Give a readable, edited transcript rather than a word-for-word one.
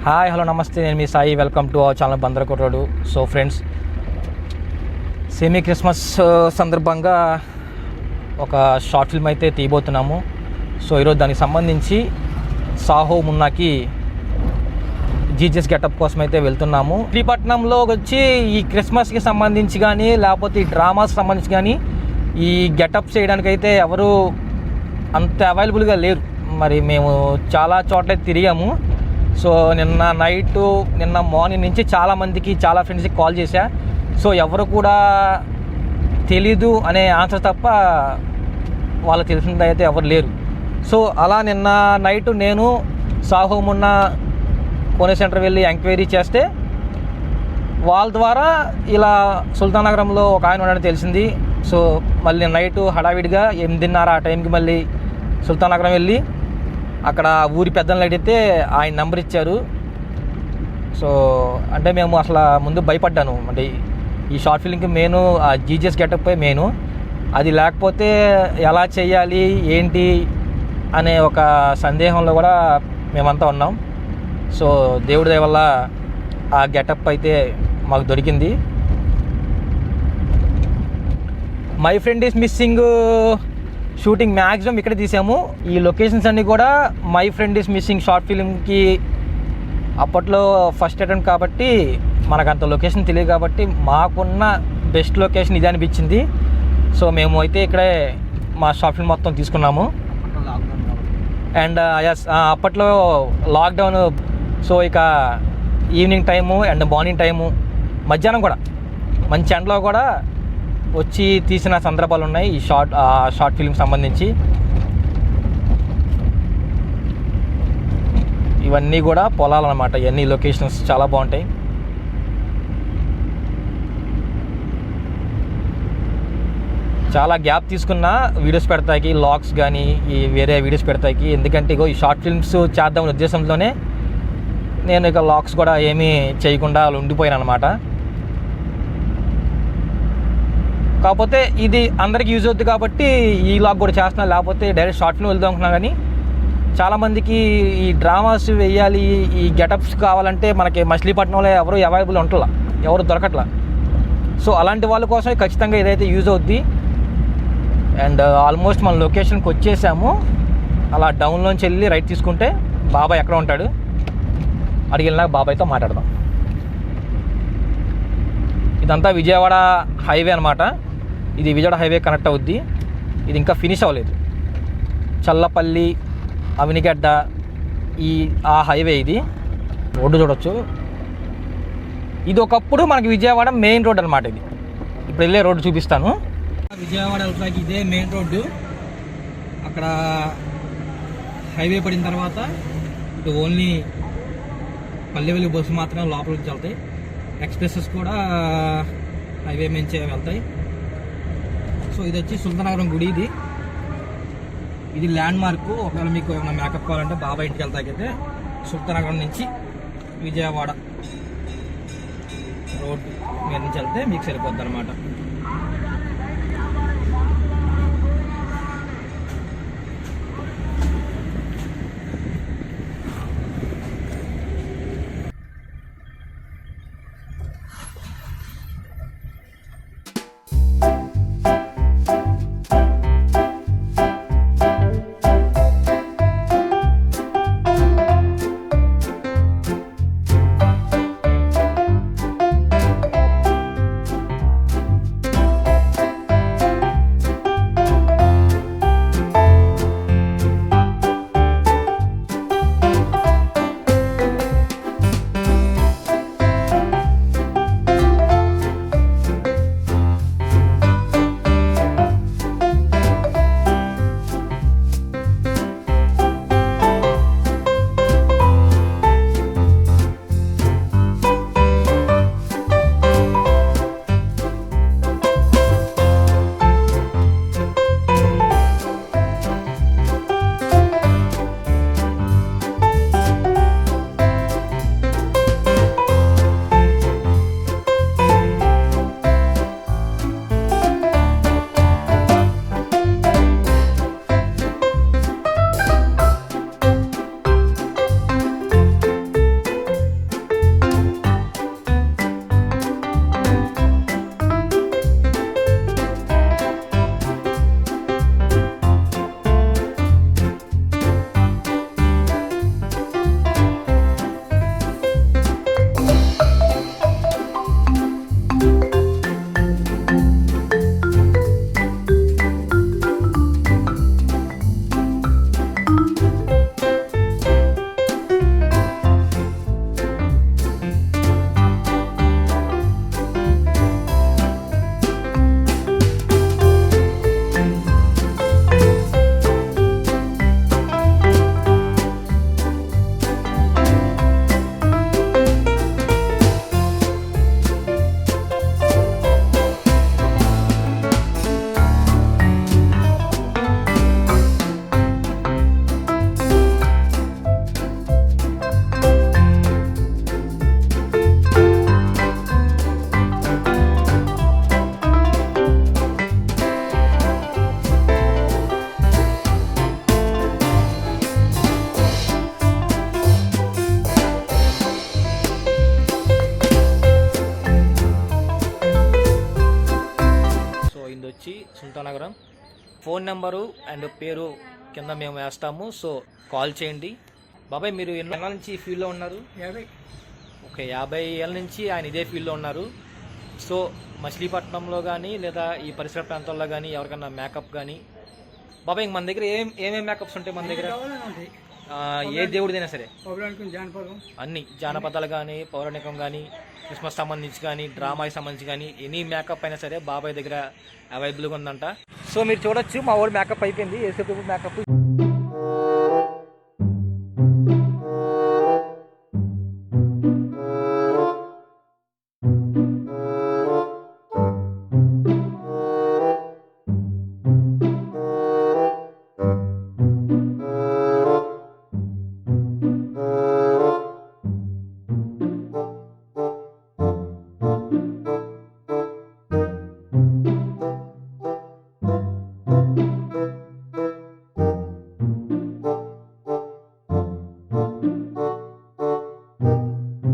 Hi hello నమస్తే, నేను మీ Sai. Welcome to our channel Bandarakota road. So friends, semi Christmas సందర్భంగా ఒక షార్ట్ ఫిల్మ్ అయితే తీయబోతున్నాము. సో ఈరోజు దానికి సంబంధించి సాహో మున్నాకి జీజస్ గెటప్ కోసం అయితే వెళ్తున్నాము. శ్రీపట్నంలో వచ్చి ఈ క్రిస్మస్కి సంబంధించి కానీ లేకపోతే ఈ డ్రామాస్కి సంబంధించి కానీ ఈ గెటప్ చేయడానికైతే ఎవరు అంత అవైలబుల్గా లేరు. మరి మేము చాలా చోట్ల తిరిగాము. సో నిన్న మార్నింగ్ నుంచి చాలామందికి, చాలా ఫ్రెండ్స్కి కాల్ చేశా. సో ఎవరు కూడా తెలీదు అనే ఆన్సర్ తప్ప వాళ్ళకి తెలిసింది అయితే ఎవరు లేరు. సో అలా నిన్న నైట్ నేను సాహో మున్నా కోనే సెంటర్ వెళ్ళి ఎంక్వైరీ చేస్తే వాళ్ళ ద్వారా ఇలా సుల్తాన్ నగరంలో ఒక ఆయన ఉన్నాడని తెలిసింది. సో మళ్ళీ నైటు హడావిడిగా 8:30 ఆ టైంకి మళ్ళీ సుల్తాన్ నగరం వెళ్ళి అక్కడ ఊరి పెద్దలను అడిగితే ఆయన నెంబర్ ఇచ్చారు. సో అంటే మేము అసలు ముందు భయపడ్డాను. అంటే ఈ షార్ట్ ఫిల్మ్కి మెయిన్ ఆ జీజస్ గెటప్ మెయిన్, అది లేకపోతే ఎలా చేయాలి ఏంటి అనే ఒక సందేహంలో కూడా మేమంతా ఉన్నాం. సో దేవుడి దయ వల్ల ఆ గెటప్ అయితే మాకు దొరికింది. My friend is missing shooting maximum ఇక్కడ తీసాము. ఈ లొకేషన్స్ అన్నీ కూడా my friend is missing short ఫిల్మ్కి అప్పట్లో ఫస్ట్ అటెంప్ట్ కాబట్టి మనకు అంత లొకేషన్ తెలియదు కాబట్టి మాకున్న బెస్ట్ లొకేషన్ ఇది అనిపించింది. సో మేము అయితే ఇక్కడే మా షార్ట్ ఫిల్మ్ మొత్తం తీసుకున్నాము. అండ్ అప్పట్లో లాక్డౌన్. సో ఇక evening time and morning time, మధ్యాహ్నం కూడా మంచి ఎండలో కూడా వచ్చి తీసిన సందర్భాలు ఉన్నాయి ఈ షార్ట్ ఫిల్మ్ సంబంధించి. ఇవన్నీ కూడా పొలాలు అన్నమాట. ఇవన్నీ లొకేషన్స్ చాలా బాగుంటాయి. చాలా గ్యాప్ తీసుకున్న వీడియోస్ పెడతాయి, లాగ్స్ కానీ ఈ వేరే వీడియోస్ పెడతాయి. ఎందుకంటే ఇగో ఈ షార్ట్ ఫిల్మ్స్ చేద్దామనే ఉద్దేశంతోనే నేను ఇక లాగ్స్ కూడా ఏమీ చేయకుండా అలా ఉండిపోయాను అనమాట. కాకపోతే ఇది అందరికి యూజ్ అవుద్ది కాబట్టి ఈ లాగ్ కూడా చేస్తున్నాను. లేకపోతే డైరెక్ట్ షార్ట్ ఫిల్మ్ వెళ్దాం అనుకున్నా. కానీ చాలామందికి ఈ డ్రామాస్ వేయాలి, ఈ గెటప్స్ కావాలంటే మనకి మచిలీపట్నంలో ఎవరు అవైలబుల్ ఉంటలా, ఎవరు దొరకట్లా. సో అలాంటి వాళ్ళ కోసం ఖచ్చితంగా ఇదైతే యూజ్ అవుద్ది. అండ్ ఆల్మోస్ట్ మన లొకేషన్కి వచ్చేసాము. అలా డౌన్లోంచి వెళ్ళి రైట్ తీసుకుంటే బాబాయ్ ఎక్కడ ఉంటాడు, అడిగినాక బాబాయ్తో మాట్లాడదాం. ఇదంతా విజయవాడ హైవే అనమాట. ఇది విజయవాడ హైవే కనెక్ట్ అవుద్ది. ఇది ఇంకా ఫినిష్ అవ్వలేదు. చల్లపల్లి, అవినిగడ్డ ఆ హైవే ఇది. రోడ్డు చూడొచ్చు. ఇది ఒకప్పుడు మనకి విజయవాడ మెయిన్ రోడ్ అనమాట. ఇది ఇప్పుడు వెళ్ళే రోడ్డు చూపిస్తాను. విజయవాడ వెళ్తాకి ఇదే మెయిన్ రోడ్డు. అక్కడ హైవే పడిన తర్వాత ఇటు ఓన్లీ పల్లెవెల్లి బస్సు మాత్రమే లోపలికి వెళ్తాయి. ఎక్స్ప్రెసెస్ కూడా హైవే మించే వెళ్తాయి. సో ఇది వచ్చి సుల్తాన్ నగరం గుడి. ఇది ల్యాండ్ మార్కు. ఒకవేళ మీకు ఏమైనా మేకప్ కావాలంటే బాబాయ్ ఇంటికి వెళ్తాకైతే సుల్తాన్ నగరం నుంచి విజయవాడ రోడ్డు మీద నుంచి వెళ్తే మీకు సరిపోద్ది అనమాట. సీతానగరం. ఫోన్ నెంబరు అండ్ పేరు కింద మేము వేస్తాము, సో కాల్ చేయండి. బాబాయ్ మీరు ఎన్ని ఏళ్ళ నుంచి ఈ ఫీల్డ్లో ఉన్నారు? 50. ఓకే, 50 ఏళ్ళ నుంచి ఆయన ఇదే ఫీల్డ్లో ఉన్నారు. సో మచిలీపట్నంలో కానీ లేదా ఈ పరిసర ప్రాంతాల్లో కానీ ఎవరికైనా మేకప్ కానీ బాబాయ్ ఇంక మన దగ్గర ఏమేమి మేకప్స్ ఉంటాయి మన దగ్గర? ఉంటాయి. ఏ దేవుడిదైనా సరే పౌరాణికం, జానపదం, అన్ని జానపదాలు కానీ పౌరాణికం కానీ క్రిస్మస్ సంబంధించి కానీ డ్రామాకి సంబంధించి కానీ ఎనీ మేకప్ అయినా సరే బాబాయ్ దగ్గర అవైలబుల్గా ఉందంట. సో మీరు చూడొచ్చు మా ఊరు మేకప్ అయిపోయింది, ఏసేపు మేకప్